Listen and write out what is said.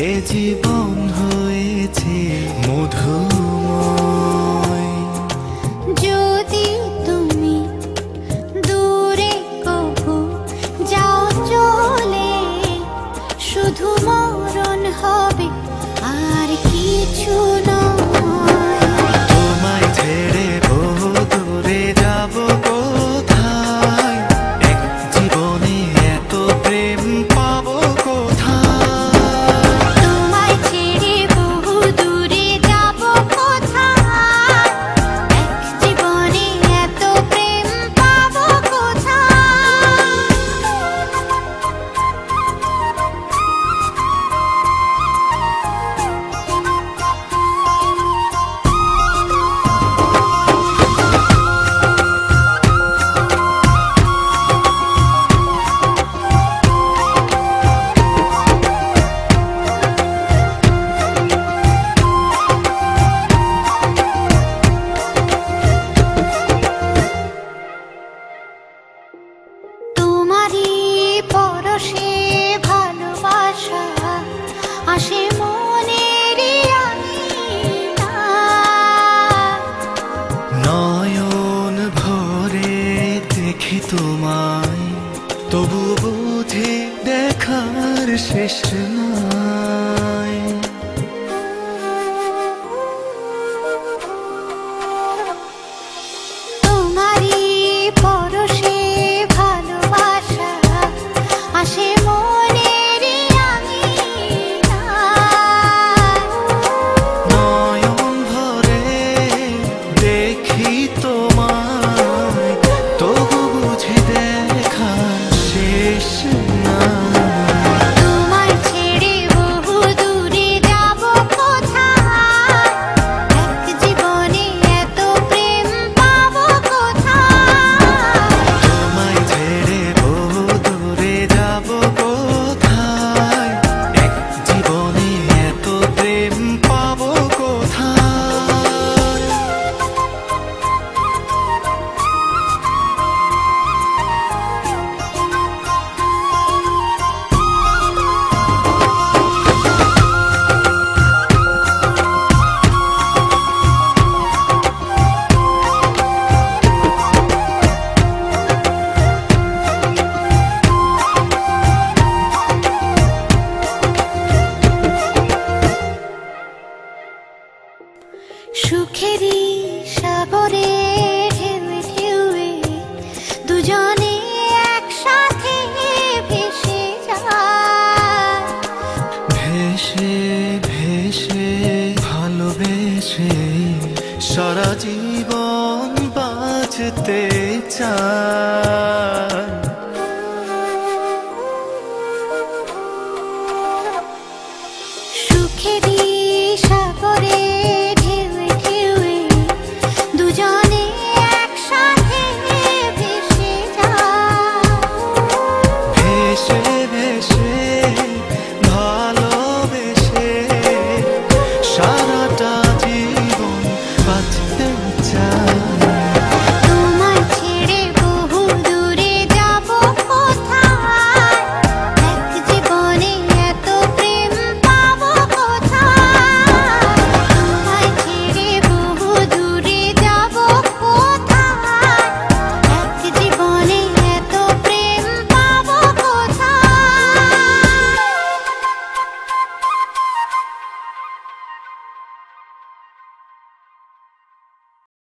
এ জীবন হয়েছে মধুময়। যদি তুমি দূরে কবু যাও চলে, শুধু মরণ হবে আর কিছু নয়। তোমায় ছেড়ে বহু দূরে যাব কোথায়, এক জীবনে এত প্রেম পাবো কোথায়। তোমায় ছেড়ে বহু দূরে যাব কোথায়, এক জীবনে এত প্রেম পাবো কোথায়। তোমারই পরশে ভালোবাসা আসে মনের নয়ন ভরে দেখি তোমায়, তবু বুঝি দেখার শেষ নাই। তোমারই পরশে ভালোবাসা আসে মনের নয়ন ভরে দেখি তোমায়, তবু বুঝি দেখার শেষ নাই। তোমায় ছেড়ে বহু দূরে যাব কোথায়, এক জীবনে এত প্রেম পাবো কোথায়। তোমায় ছেড়ে বহু দূরে যাব কোথায়, এক জীবনে এত প্রেম পাবো কোথায়। সুখেরই সাগরে ঢেউয়ে ঢেউয়ে দুজনে একসাথে ভেসে যায়। ভেসে ভেসে ভালোবেসে সারা জীবন বাঁচতে চাই। সুখেরই